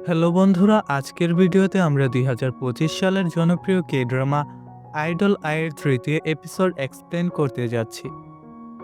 Hello বন্ধুরা, আজকের ভিডিওতে আমরা 2025 সালের জনপ্রিয় কে ড্রামা আইডল আইয়ের তৃতীয় এপিসোড এক্সপ্লেন করতে যাচ্ছি।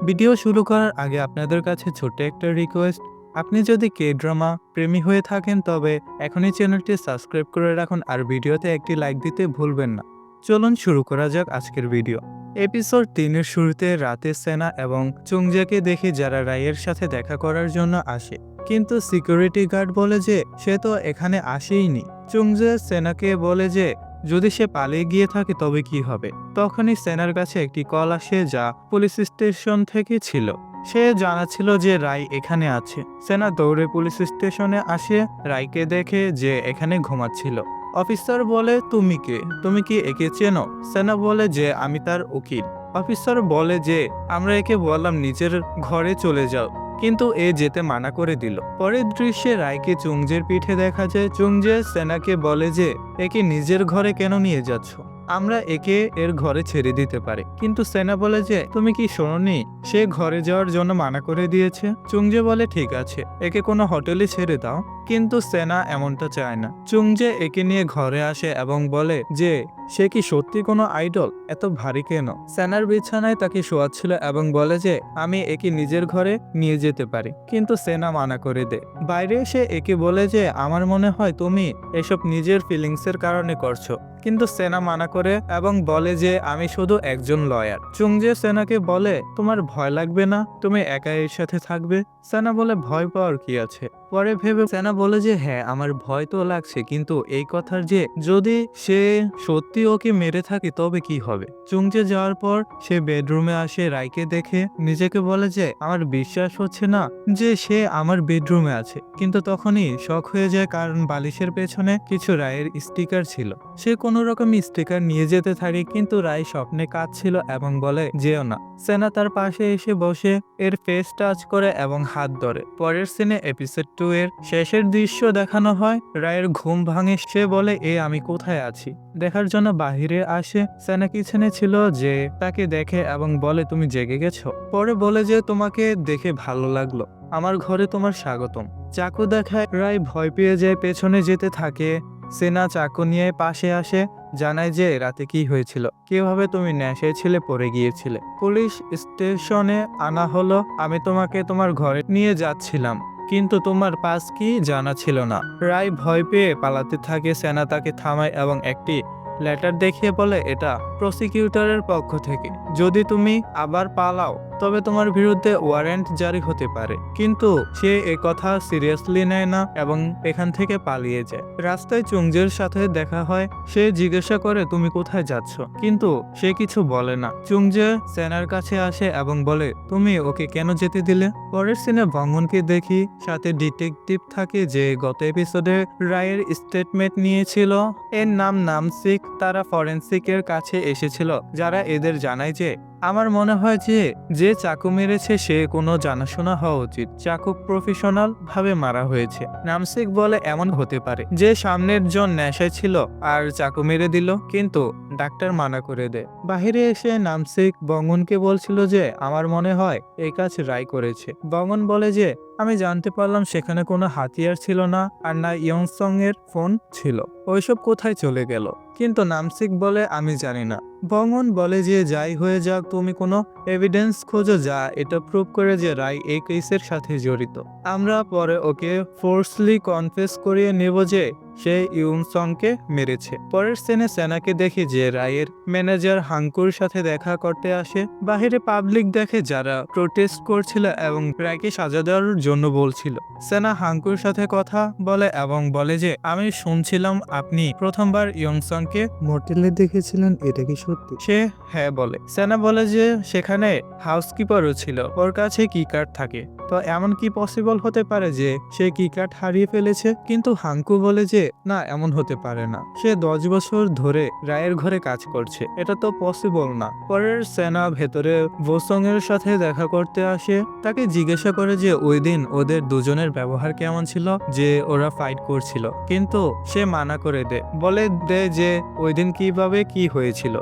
ভিডিও শুরু করার আগে আপনাদের কাছে ছোট্ট একটা রিকোয়েস্ট, আপনি যদি কে ড্রামা প্রেমী হয়ে থাকেন তবে এখনই চ্যানেলটি সাবস্ক্রাইব করে রাখুন আর ভিডিওতে একটি লাইক দিতে ভুলবেন না। চলুন শুরু করা যাক আজকের ভিডিও। এপিসোড 3-এর শুরুতে রাতে সেনা এবং চুংজাকে দেখে যারা রায়ের সাথে দেখা করার জন্য আসে, কিন্তু সিকিউরিটি গার্ড বলে যে সে তো এখানে আসেইনি। চুংজে সেনাকে বলে যে যদি সে পালিয়ে গিয়ে থাকে তবে কি হবে। তখনই সেনার কাছে একটি কল আসে যা পুলিশ স্টেশন থেকে ছিল। সে জানাচ্ছিল যে রায় এখানে আছে। সেনা দৌড়ে পুলিশ স্টেশনে আসে, রায়কে দেখে যে এখানে ঘুমাচ্ছিল। অফিসার বলে তুমি কে, তুমি কি একে চেনো? সেনা বলে যে আমি তার উকিল। অফিসার বলে যে আমরা একে বললাম নিজের ঘরে চলে যাও, কিন্তু এ যেতে মানা করে দিল। পরের দৃশ্যে রায়কে চুংজের পিঠে দেখা যায়। চুংজে সেনাকে বলে যে একে নিজের ঘরে কেন নিয়ে যাচ্ছ, আমরা একে এর ঘরে ছেড়ে দিতে পারি। কিন্তু সেনা বলে যে তুমি কি শোনোনি, সে ঘরে যাওয়ার জন্য মানা করে দিয়েছে। চুংজে বলে ঠিক আছে, একে কোনো হোটেলে ছেড়ে দাও। কিন্তু সেনা এমনটা চায় না। চুংজে একে নিয়ে ঘরে আসে এবং বলে যে সে কি সত্যি কোনো আইডল, এত ভারী কেন। সেনার বিছানায় তাকে শোয়াচ্ছিল এবং বলে যে আমি একে নিজের ঘরে নিয়ে যেতে পারি, কিন্তু সেনা মানা করে দেয়। বাইরে এসে একে বলে যে আমার মনে হয় তুমি এসব নিজের ফিলিংসের কারণে করছো, কিন্তু সেনা মানা করে এবং বলে যে আমি শুধু একজন লয়ার। চুংজে সেনাকে বলে তোমার ভয় লাগবে না, তুমি একা এর সাথে থাকবে। সেনা বলে ভয় পাওয়ার কি আছে। পরে ভেবে সেনা বলে যে হ্যাঁ আমার ভয় তো লাগছে, কিন্তু এই কথার যে যদি সে সত্যি ওকে মেরে থাকে তবে কি হবে। চুংজে যাওয়ার পর সে বেডরুমে আসে, রায়কে দেখে নিজেকে বলে যে আমার বিশ্বাস হচ্ছে না যে সে আমার বেডরুমে আছে। কিন্তু তখনই শক হয়ে যায় কারণ বালিশের পেছনে কিছু রায়ের স্টিকার ছিল। সে কোনো রকম স্টিকার নিয়ে যেতে থাকে, কিন্তু রায় স্বপ্নে কাঁদছিল এবং বলে যেও না। সেনা তার পাশে এসে বসে এর ফেস টাচ করে এবং হাত ধরে। পরের সিনে এপিসোড 2 এর শেষের দৃশ্য দেখানো হয়। রায়ের ঘুম ভাঙে, সে বলে আমি কোথায় আছি দেখার জন্য বাহিরে আসে। সেনা কিচেনে ছিল যে তাকে দেখে এবং বলে তুমি জেগে গেছো। পরে বলে যে তোমাকে দেখে ভালো লাগলো, আমার ঘরে তোমার স্বাগতম। চাকু দেখায়, রায় ভয় পেয়ে যায়, পেছনে যেতে থাকে। সেনা চাকু নিয়ে পাশে আসে, জানায় যে রাতে কি হয়েছিল, কিভাবে তুমি নেশায় ছিলে, পড়ে গিয়েছিলে। পুলিশ স্টেশনে আনা হলো, আমি তোমাকে তোমার ঘরে নিয়ে যাচ্ছিলাম, কিন্তু তোমার পাস কি জানা ছিল না। রায় ভয় পেয়ে পালাতে থাকে। সেনা তাকে থামায় এবং একটি লেটার দেখিয়ে বলে এটা প্রসিকিউটরের পক্ষ থেকে, যদি তুমি আবার পালাও তবে তোমার বিরুদ্ধে ওয়ারেন্ট জারি হতে পারে। কিন্তু সে কথা সিরিয়াসলি নেয় না এবং এখান থেকে পালিয়ে যায়। রাস্তায় চুংজের সাথে দেখা হয়, সে জিজ্ঞাসা করে তুমি কোথায় যাচ্ছ, কিন্তু সে কিছু বলে না। চুংজে সেনার কাছে আসে এবং বলে তুমি ওকে কেন যেতে দিলে। পরের সিনে ভঙ্গনকে দেখি, সাথে ডিটেকটিভ থাকে যে গত এপিসোডে রায়ের স্টেটমেন্ট নিয়েছিল। এর নাম নামসিক। তারা ফরেন্সিকের কাছে এসেছিল, যারা এদের জানায় যে আমার মনে হয় যে চাকু মেরেছে সে কোনো জানাশোনা হওয়া উচিত, চাকু প্রফেশনাল ভাবে মারা হয়েছে। নামসিক বলে এমন হতে পারে যে সামনের জন নেশায় ছিল আর চাকু মেরে দিল, কিন্তু ডাক্তার মানা করে দেয়। বাহিরে এসে নামসিক বঙ্গনকে বলছিল যে আমার মনে হয় এই কাজ রায় করেছে। বঙ্গন বলে যে আমি জানতে পারলাম সেখানে কোনো হাতিয়ার ছিল না, আর না ইয়ংসং এর ফোন ছিল, ওইসব কোথায় চলে গেল। কিন্তু নামসিক বলে আমি জানি না। বঙ্গন বলে যে যাই হয়ে যাক তুমি কোনো এভিডেন্স খোঁজো যা এটা প্রুভ করে যে রায় এই কেসের সাথে জড়িত। আমরা পরে ওকে ফোর্সলি কনফেস করিয়ে নেব যে সে ইউনসংকে মেরেছে। পরের সিনে সেনাকে দেখি যে রায়ের ম্যানেজার হাঙ্কুর সাথে দেখা করতে আসে। বাহিরে পাবলিক দেখে যারা প্রোটেস্ট করছিল এবং রায়কে সাজা দেওয়ার জন্য বলছিল। সেনা হাঙ্কুর সাথে কথা বলে এবং বলে যে আমি শুনছিলাম আপনি প্রথমবার ইয়ংসংকে মোটেলে দেখেছিলেন, এটা কি সত্যি? সে হ্যাঁ বলে। সেনা বলে যে সেখানে হাউসকিপারও ছিল, ওর কাছে কি কার্ড থাকে, তো এমন কি পসিবল হতে পারে যে সে কি কার্ড হারিয়ে ফেলেছে। কিন্তু হাঙ্কু বলে যে না এমন হতে পারে না, সে 10 বছর ধরে রায়ের ঘরে কাজ করছে, এটা তো পসিবল না। পরের সেনা ভেতরে বোসং এর সাথে দেখা করতে আসে, তাকে জিজ্ঞাসা করে যে ওই দিন ওদের দুজনের ব্যবহার কেমন ছিল, যে ওরা ফাইট করছিল, কিন্তু সে মানা করে দেয়, বলে দেয় যে ওই দিন কিভাবে কি হয়েছিল।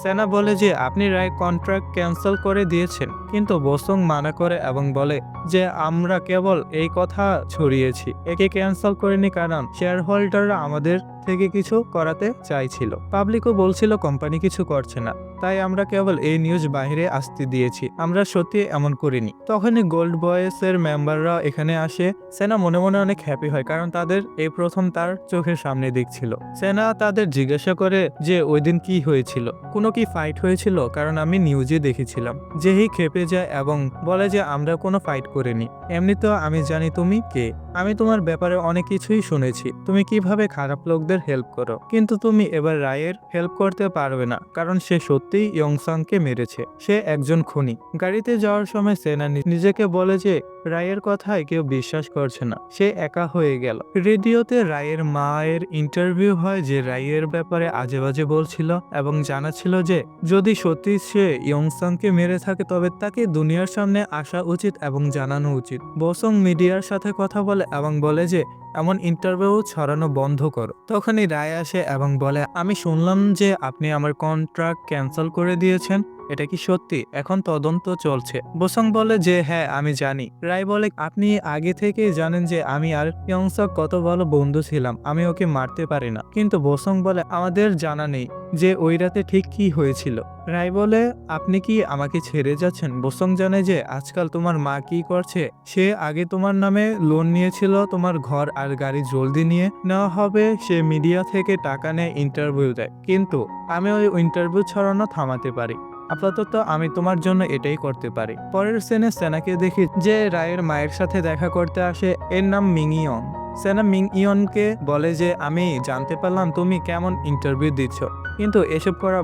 সেনা বলে যে আপনি রায় কন্ট্রাক্ট ক্যান্সেল করে দিয়েছেন, কিন্তু বসং মানা করে এবং বলে যে আমরা কেবল এই কথা ছড়িয়েছি, একে ক্যান্সেল করিনি কারণ শেয়ার হোল্ডাররা আমাদের থেকে কিছু করাতে চাইছিল। পাবলিকও বলছিল কোম্পানি কিছু করছে না, তাই আমরা কেবল এই নিউজ বাইরে আসতে দিয়েছি, আমরা সত্যি এমন করিনি। তখনই গোল্ড বয়েস এর মেম্বাররা এখানে আসে। সেনা মনে মনে অনেক হ্যাপি হয়, কারণ তাদের এই প্রথম তার চোখের সামনে দেখছিল। সেনা তাদের জিজ্ঞাসা করে যে ওই দিন কি হয়েছিল, কোনো কি ফাইট হয়েছিল, কারণ আমি নিউজে দেখেছিলাম। যেই খেপে যায় এবং বলে যে আমরা কোনো ফাইট করিনি, এমনিতেও আমি জানি তুমি কে, আমি তোমার ব্যাপারে অনেক কিছুই শুনেছি, তুমি কিভাবে খারাপ লোকদের হেল্প করো, কিন্তু তুমি এবার রায়ের হেল্প করতে পারবে না, কারণ সে সত্যিই ইয়ংসাংকে মেরেছে, সে একজন খুনি। গাড়িতে যাওয়ার সময় সেনা নিজেকে বলে যে রায়ের কথায় কেউ বিশ্বাস করছে না, সে একা হয়ে গেল। রেডিওতে রায়ের মায়ের ইন্টারভিউ হয়, যে রায়ের ব্যাপারে আজে বাজে বলছিল এবং জানাচ্ছিল যে যদি সত্যি সে ইয়ংসাংকে মেরে থাকে তবে তাকে দুনিয়ার সামনে আসা উচিত এবং জানানো উচিত। বসং মিডিয়ার সাথে কথা বলে এবং বলে যে এমন ইন্টারভিউ ছড়ানো বন্ধ করো। তখনই রায় আসে এবং বলে আমি শুনলাম যে আপনি আমার কন্ট্রাক্ট ক্যান্সেল করে দিয়েছেন, এটা কি সত্যি? এখন তদন্ত চলছে। বসং বলে যে হ্যাঁ আমি জানি। রায় বলে আপনি আগে থেকে জানেন যে আমি আর ইয়ংসক কত ভালো বন্ধু ছিলাম, আমি ওকে মারতে পারি না। কিন্তু বসং বলে আমাদের জানা নেই যে ওই রাতে ঠিক কি হয়েছিল। রায় বলে আপনি কি আমাকে ছেড়ে যাচ্ছেন? বসং জানে যে আজকাল তোমার মা কি করছে। সে আগে তোমার নামে লোন নিয়েছিল, তোমার ঘর আর গাড়ি জলদি নিয়ে নেওয়া হবে, সে মিডিয়া থেকে টাকা নেয়, ইন্টারভিউ দেয়, কিন্তু আমি ওই ইন্টারভিউ ছড়ানো থামাতে পারি। আপাতত আমি তোমার জন্য এটাই করতে পারি। পরের সিনে সেনাকে দেখি যে রায়ের মায়ের সাথে দেখা করতে আসে, এর নাম মিংইয়ন। সেনা মিংইয়নকে বলে যে আমি জানতে পারলাম তুমি কেমন ইন্টারভিউ দিচ্ছ, কিন্তু এসব করা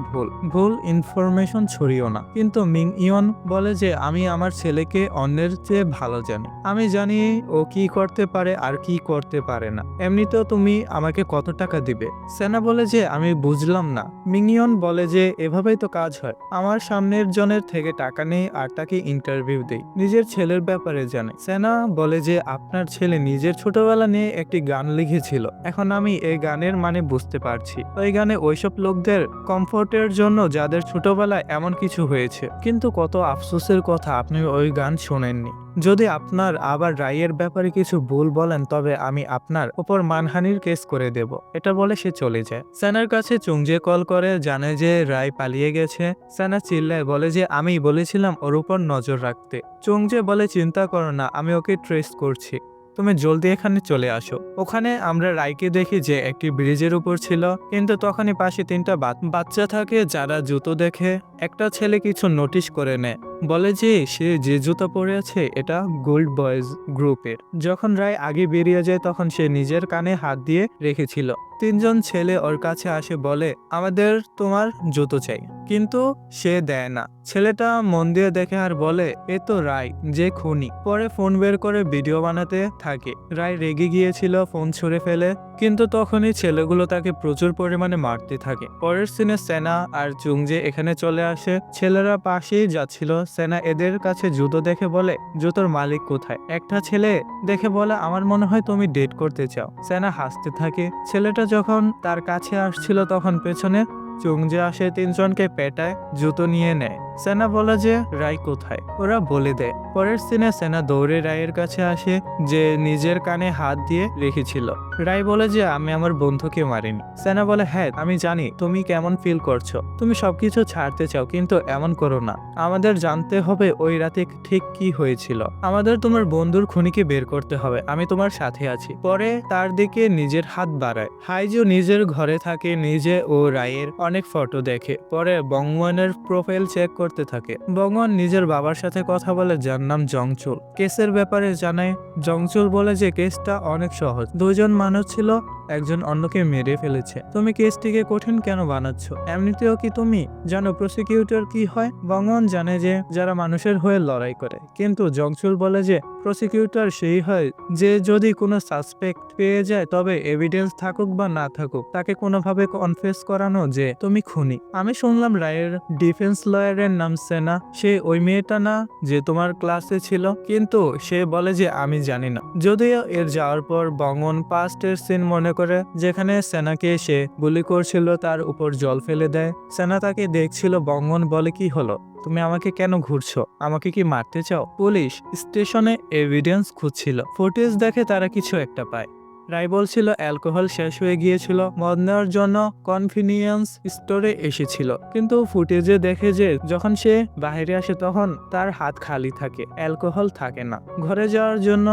ভুল ইনফরমেশন ছড়িও না। কিন্তু মিংইয়ন বলে যে আমি আমার ছেলেকে অন্যের চেয়ে ভালো জানি, আমি জানি ও কি করতে পারে আর কি করতে পারে না, এমনিতেও তুমি আমাকে কত টাকা দিবে? সেনা বলে যে আমি বুঝলাম না। মিংইয়ন বলে যে এভাবেই তো কাজ হয়, আমার সামনের জনের থেকে টাকা নেই আর তাকে ইন্টারভিউ দেই, নিজের ছেলের ব্যাপারে জানে। সেনা বলে যে আপনার ছেলে নিজের ছোটবেলা নিয়ে একটি গান লিখেছিল, এখন আমি এই গানের মানে বুঝতে পারছি। ওই গানে ওইসব লোকদের কমফোর্টের জন্য যাদের ছোটবেলায় এমন কিছু হয়েছে, কিন্তু কত আফসোসের কথা আপনি ওই গান শোনেননি। যদি আপনার আবার রায়ের ব্যাপারে কিছু ভুল বলেন তবে আমি আপনার উপর মানহানির কেস করে দেব। এটা বলে সে চলে যায়। সেনার কাছে চুংজে কল করে জানে যে রায় পালিয়ে গেছে। সেনা চিল্লায় বলে যে আমি বলেছিলাম ওর উপর নজর রাখতে। চুংজে বলে চিন্তা করো না, আমি ওকে ট্রেস করছি, তুমি জলদি এখানে চলে আসো। ওখানে আমরা রায়কে দেখি যে একটি ব্রিজের উপর ছিল, কিন্তু তখনই পাশে তিনটা বাচ্চা থাকে যারা জুতো দেখে। একটা ছেলে কিছু নোটিশ করে নেয়, বলে যে সে যে জুতা পরে আছে এটা গোল্ড বয়েজ গ্রুপের। যখন রায় আগে বেরিয়ে যায় তখন সে নিজের কানে হাত দিয়ে রেখেছিল। তিনজন ছেলে ওর কাছে আসে, বলে আমাদের তোমার জুতো চাই, কিন্তু সে দেয় না। ছেলেটা মন দিয়ে দেখে আর বলে এ তো রায়, যে খুনি। পরে ফোন বের করে ভিডিও বানাতে থাকে। রায় রেগে গিয়েছিল, ফোন ছুঁড়ে ফেলে, কিন্তু তখনই ছেলেগুলো তাকে প্রচুর পরিমাণে মারতে থাকে। পরের সিনে সেনা আর চুংজে এখানে চলে আসে। ছেলেরা পাশেই যাচ্ছিল। সেনা এদের কাছে জুতো দেখে বলে জুতোর মালিক কোথায়? একটা ছেলে দেখে বলে আমার মনে হয় তুমি ডেট করতে চাও। সেনা হাসতে থাকে। ছেলেটা যখন তার কাছে আসছিল তখন পেছনে চুংজে আসে, তিনজনকে পেটায়, জুতো নিয়ে নেয়। সেনা বলে যে রায় কোথায়, ওরা বলে দেয়। পরের সিনে সেনা দৌড়ে রায়ের কাছে আসে, যে নিজের কানে হাত দিয়ে রেখেছিল। রায় বলে যে আমি আমার বন্ধুকে মারিনি। সেনা বলে হ্যাঁ আমি জানি তুমি কেমন ফিল করছো, তুমি সবকিছু ছাড়তে চাও, কিন্তু এমন করো না, আমাদের জানতে হবে ওই রাতে ঠিক কি হয়েছিল, আমাদের তোমার বন্ধুর খুনিকে বের করতে হবে, আমি তোমার সাথে আছি। পরে তার দিকে নিজের হাত বাড়ায়। হাইজু নিজের ঘরে থাকে, নিজে ও রায়ের অনেক ফটো দেখে। পরে বংওয়ানের প্রোফাইল চেক করতে থাকে। বংওয়ান নিজের বাবার সাথে কথা বলে, যার নাম জংচুল। কেসের ব্যাপারে জানায়। জংচুল বলে যে কেসটা অনেক সহজ, দুজন মানুষ ছিল, একজন অন্যকে মেরে ফেলেছে, তুমি কেসটিকে কঠিন কেন বানাচ্ছ? এমনিতেও কি তুমি জানো প্রসিকিউটর কি হয়? বংওয়ান জানে যে যারা মানুষের হয়ে লড়াই করে, কিন্তু জংচুল বলে যে প্রসিকিউটর সেই হয় যে যদি কোনো সাসপেক্ট পেয়ে যায় তবে এভিডেন্স থাকুক বা না থাকুক তাকে কোনোভাবে কনফেস করানো যে তুমি খুনি। আমি শুনলাম রায়ের ডিফেন্স লয়ারের নাম সেনা, সে ওই মেয়েটা না যে তোমার ক্লাসে ছিল? কিন্তু সে বলে যে আমি জানি না। যদিও এর যাওয়ার পর বংওয়ান পাস্টের সিন মনে করে, যেখানে সেনাকে সে গুলি করছিল তার উপর জল ফেলে দেয়। সেনা তাকে দেখছিল। বঙ্গন বলে, কি হলো, তুমি আমাকে কেন ঘুরছো, আমাকে কি মারতে চাও? পুলিশ স্টেশনে এভিডেন্স খুঁজছিল। ফুটেজ দেখে তারা কিছু একটা পায়। রায় বলছিল অ্যালকোহল শেষ হয়ে গিয়েছিল, মদ নেওয়ার জন্য কনভিনিয়েন্স স্টোরে এসেছিল। কিন্তু ফুটেজে দেখে যে যখন সে বাইরে আসে তখন তার হাত খালি থাকে, অ্যালকোহল থাকে না। ঘরে যাওয়ার জন্য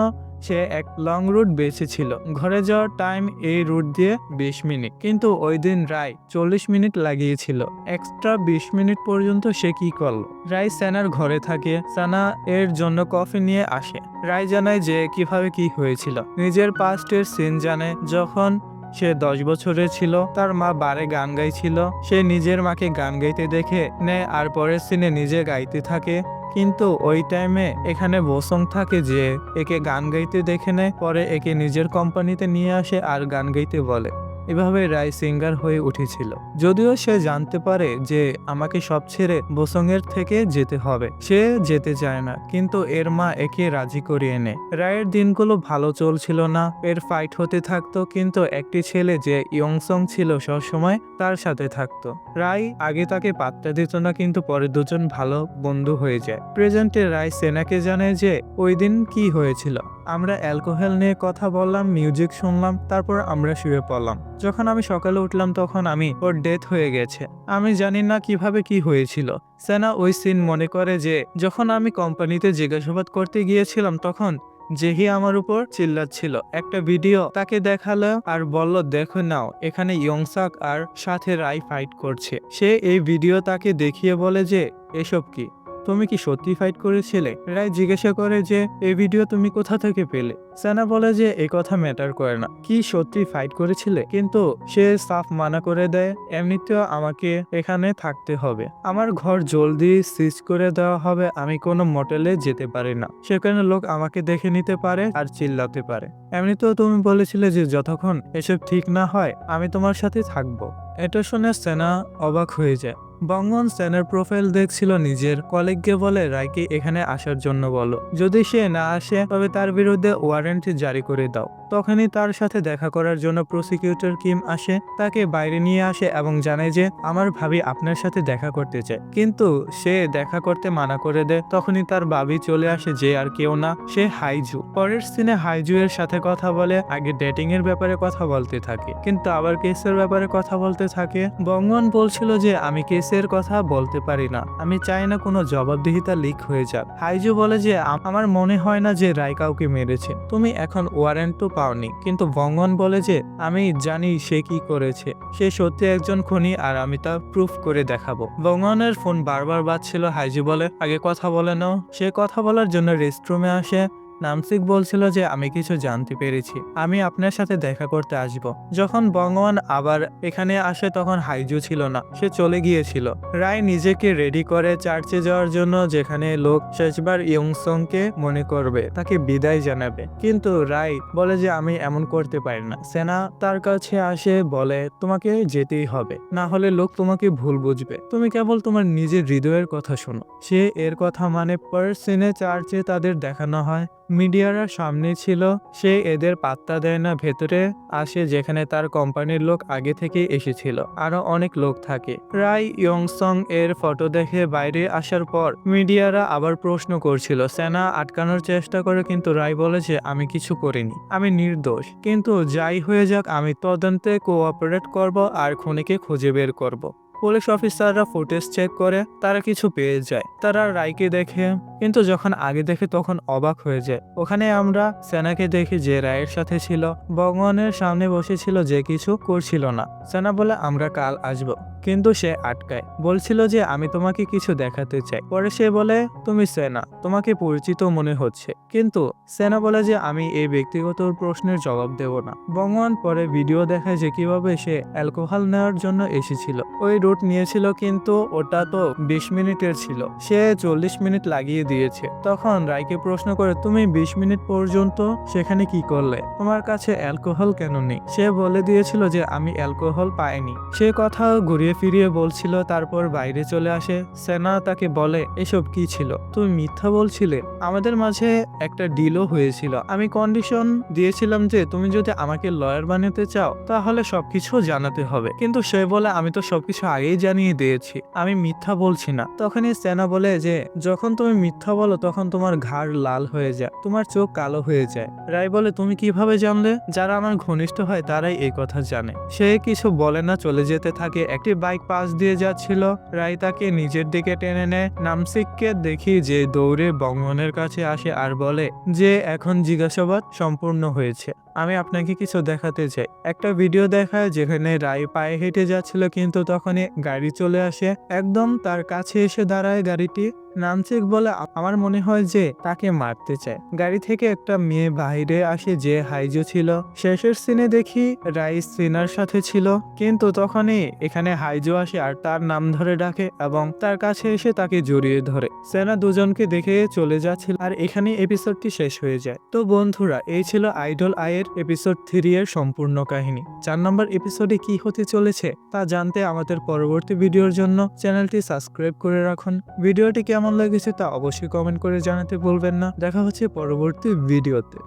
সে এক লং রুট বেছেছিল। ঘরে যাওয়ার টাইম এই রুট দিয়ে 20 মিনিট, কিন্তু ওই দিন রায় 40 মিনিট লাগিয়েছিল। এক্সট্রা 20 মিনিট পর্যন্ত সে কি করলো? রায় সেনার ঘরে থাকে, সেনা এর জন্য কফি নিয়ে আসে। রায় জানায় যে কিভাবে কি হয়েছিল, নিজের পাস্টের সিন জানে। যখন সে 10 বছরের ছিল তার মা বারে গান গাইছিল, সে নিজের মাকে গান গাইতে দেখে নেয় আর পরের সিনে নিজে গাইতে থাকে। কিন্তু ওই টাইমে এখানে বোসং থাকে যে একে গান গাইতে দেখে নেয়, পরে একে নিজের কোম্পানিতে নিয়ে আসে আর গান গাইতে বলে। এভাবে রায় সিঙ্গার হয়ে উঠেছিল। যদিও সে জানতে পারে যে আমাকে সব ছেড়ে বোসং এর থেকে যেতে হবে, সে যেতে চায় না, কিন্তু এর মা একে রাজি করিয়ে নেয়। রায়ের দিনগুলো ভালো চলছিল না, এর ফাইট হতে থাকতো, কিন্তু একটি ছেলে যে ইয়ংসং ছিল সবসময় তার সাথে থাকতো। রায় আগে তাকে পাত্তা দিত না, কিন্তু পরে দুজন ভালো বন্ধু হয়ে যায়। প্রেজেন্টে রায় সেনাকে জানায় যে ওই দিন কি হয়েছিল। আমরা অ্যালকোহল নিয়ে কথা বললাম, মিউজিক শুনলাম, তারপর আমরা শুয়ে পড়লাম। যখন আমি সকালে উঠলাম তখন ওর ডেথ হয়ে গেছে। আমি জানি না কিভাবে কি হয়েছিল। সেনা ওই সিন মনে করে যে যখন আমি কোম্পানিতে জিজ্ঞাসাবাদ করতে গিয়েছিলাম তখন জেহি আমার উপর চিল্লাচ্ছিল। একটা ভিডিও তাকে দেখালো আর বলল, দেখো নাও, এখানে ইয়ংসাক আর সাথে রায় ফাইট করছে। সে এই ভিডিও তাকে দেখিয়ে বলে যে এসব কি, তুমি কি সত্যি ফাইট করেছিলে? রায় জিজ্ঞাসা করে যে এই ভিডিও তুমি কোথা থেকে পেলে? সেনা বলে যে এই কথা ম্যাটার করে না, কি সত্যি ফাইট করেছিলে? কিন্তু সে সাফ মানা করে দেয়, এমনিতেও আমাকে এখানে থাকতে হবে, আমার ঘর জলদি সিজ করে দেওয়া হবে, আমি কোনো মোটেলে যেতে পারি না, সেখানে লোক আমাকে দেখে নিতে পারে আর চিল্লাতে পারে। এমনিতেও তুমি বলেছিলে যে যতক্ষণ এসব ঠিক না হয় আমি তোমার সাথে থাকবো। এটা শুনে সেনা অবাক হয়ে যায়। বঙ্গন সেনার প্রোফাইল দেখছিল, নিজের কলিগকে বলে রায়কে এখানে আসার জন্য বলো, যদি সে না আসে তবে তার বিরুদ্ধে ওয়ারেন্ট জারি করে দাও। তখনই তার সাথে দেখা করার জন্য প্রসিকিউটর কিম আসে, তাকে বাইরে নিয়ে আসে এবং জানায় যে আমার ভাবি আপনার সাথে দেখা করতে চায়, কিন্তু সে দেখা করতে মানা করে দেয়। তখনই তার ভাবি চলে আসে, যে আর কেউ না, সে হাইজু। পরের সিনে হাইজু এর সাথে কথা বলে, আগে ডেটিং এর ব্যাপারে কথা বলতে থাকে, কিন্তু আবার কেসের ব্যাপারে কথা বলতে থাকে। বঙ্গন বলছিল যে আমি কেসের কথা বলতে পারি না, আমি চাই না কোনো জবাবদিহিতা লিক হয়ে যাক। হাইজু বলে যে আমার মনে হয় না যে রায় কাউকে মেরেছে, তুমি এখন ওয়ারেন্টও পাওনি। কিন্তু বঙ্গন বলে যে আমি জানি সে কি করেছে, সে সত্যি একজন খুনি আর আমি তা প্রুফ করে দেখাবো। বঙ্গনের ফোন বারবার বাজছিল। হাইজু বলে আগে কথা বলে নাও। সে কথা বলার জন্য রেস্টরুমে আসে। নামসিক বলছিল যে আমি কিছু জানতে পেরেছি, আমি আপনার সাথে দেখা করতে আসব। যখন বঙ্গওয়ান আবার এখানে আসে তখন হাইজু ছিল না, সে চলে গিয়েছিল। রায় নিজেকে রেডি করে চার্চে যাওয়ার জন্য, যেখানে লোক শেষবার ইয়ংসংকে মনে করবে, তাকে বিদায় জানাবে। কিন্তু রায় বলে যে আমি এমন করতে পারি না। সেনা তার কাছে আসে, বলে তোমাকে যেতেই হবে, না হলে লোক তোমাকে ভুল বুঝবে, তুমি কেবল তোমার নিজের হৃদয়ের কথা শোনো। সে এর কথা মানে। পরের সিনে চার্চে তাদের দেখানো হয়, মিডিয়ারা সামনে ছিল, সে এদের পাত্তা দেয় না। ভেতরে আসে যেখানে তার কোম্পানির লোক আগে থেকে এসেছিল, আরো অনেক লোক থাকে। রায় ইয়ংসং এর ফটো দেখে বাইরে আসার পর মিডিয়ারা আবার প্রশ্ন করছিল। সেনা আটকানোর চেষ্টা করে, কিন্তু রায় বলে যে আমি কিছু করিনি, আমি নির্দোষ, কিন্তু যাই হয়ে যাক আমি তদন্তে কোঅপারেট করব আর খুনিকে খুঁজে বের করব। পুলিশ অফিসাররা ফুটেজ চেক করে, তারা কিছু পেয়ে যায়। তারা রায়কে দেখে, কিন্তু যখন আগে দেখে তখন অবাক হয়ে যায়। ওখানে আমরা সেনাকে দেখি যে রায়ের সাথে ছিল, ভগবানের সামনে বসেছিল, যে কিছু করছিল না। সেনা বলে আমরা কাল আসব, কিন্তু সে আটকায়, বলছিল যে আমি তোমাকে কিছু দেখাতে চাই। পরে সে বলে তুমি সেনা, তোমাকে পরিচিত মনে হচ্ছে। কিন্তু সেনা বলে যে আমি এই ব্যক্তিগত প্রশ্নের জবাব দেব না। ভগবান পরে ভিডিও দেখায় যে কিভাবে সে অ্যালকোহল নেওয়ার জন্য এসেছিল। ওই শ্যুট নিয়েছিল কিন্তু ওটা তো 20 মিনিটের ছিল, সে 40 মিনিট লাগিয়ে দিয়েছে। তখন রায়কে প্রশ্ন করে, তুমি 20 মিনিট পর্যন্ত সেখানে কি করলে, তোমার কাছে অ্যালকোহল কেন নেই? সে বলে দিয়েছিল যে আমি অ্যালকোহল পাইনি। সে কথা ঘুরিয়ে ফিরিয়ে বলছিল। তারপর বাইরে চলে আসে। সেনা তাকে বলে, এসব কি ছিল, তুমি মিথ্যা বলছিলে, আমাদের মাঝে একটা ডিলও হয়েছিল, আমি কন্ডিশন দিয়েছিলাম যে তুমি যদি আমাকে লয়ার বানাতে চাও তাহলে সবকিছু জানাতে হবে। কিন্তু সে বলে, আমি তো সবকিছু আগেই জানিয়ে দিয়েছি, আমি মিথ্যা বলছি না। তখনই সেনা বলে যে যখন তুমি মিথ্যা বলো তখন তোমার ঘাড় লাল হয়ে যায়, তোমার চোখ কালো হয়ে যায়। রায় বলে, তুমি কিভাবে জানলে? যারা আমার ঘনিষ্ঠ হয় তারাই এই কথা জানে। সে কিছু বলে না, চলে যেতে থাকে। একটি বাইক পাশ দিয়ে যাচ্ছিল। রায় তাকে নিজের দিকে টেনে নেয়। নামসিককে দেখি যে দৌড়ে বঙ্গনের কাছে আসে আর বলে যে এখন জিজ্ঞাসাবাদ সম্পূর্ণ হয়েছে, আমি আপনাকে কিছু দেখাতে চাই। একটা ভিডিও দেখায় যেখানে রায় পায়ে হেঁটে যাচ্ছিল, কিন্তু তখনই গাড়ি চলে আসে, একদম তার কাছে এসে দাঁড়ায় গাড়িটি। নামসিক বলে, আমার মনে হয় যে তাকে মারতে চায়। গাড়ি থেকে একটা মেয়ে বাইরে আসে যে হাইজো ছিল। শেষের সিনে দেখি রাই সিনার সাথে ছিল, কিন্তু তখনই এখানে হাইজো আসে আর তার নাম ধরে ডাকে এবং তার কাছে এসে তাকে জড়িয়ে ধরে। সেনা দুজনকে দেখে চলে যাচ্ছিল আর এখানে এপিসোডটি শেষ হয়ে যায়। তো বন্ধুরা, এই ছিল আইডল আইয়ের এপিসোড 3 এর সম্পূর্ণ কাহিনী। 4 নম্বর এপিসোডে কি হতে চলেছে তা জানতে আমাদের পরবর্তী ভিডিওর জন্য চ্যানেলটি সাবস্ক্রাইব করে রাখুন। ভিডিওটি কেমন লেগেছে তা অবশ্যই কমেন্ট করে জানাতে ভুলবেন না। দেখা হচ্ছে পরবর্তী ভিডিওতে।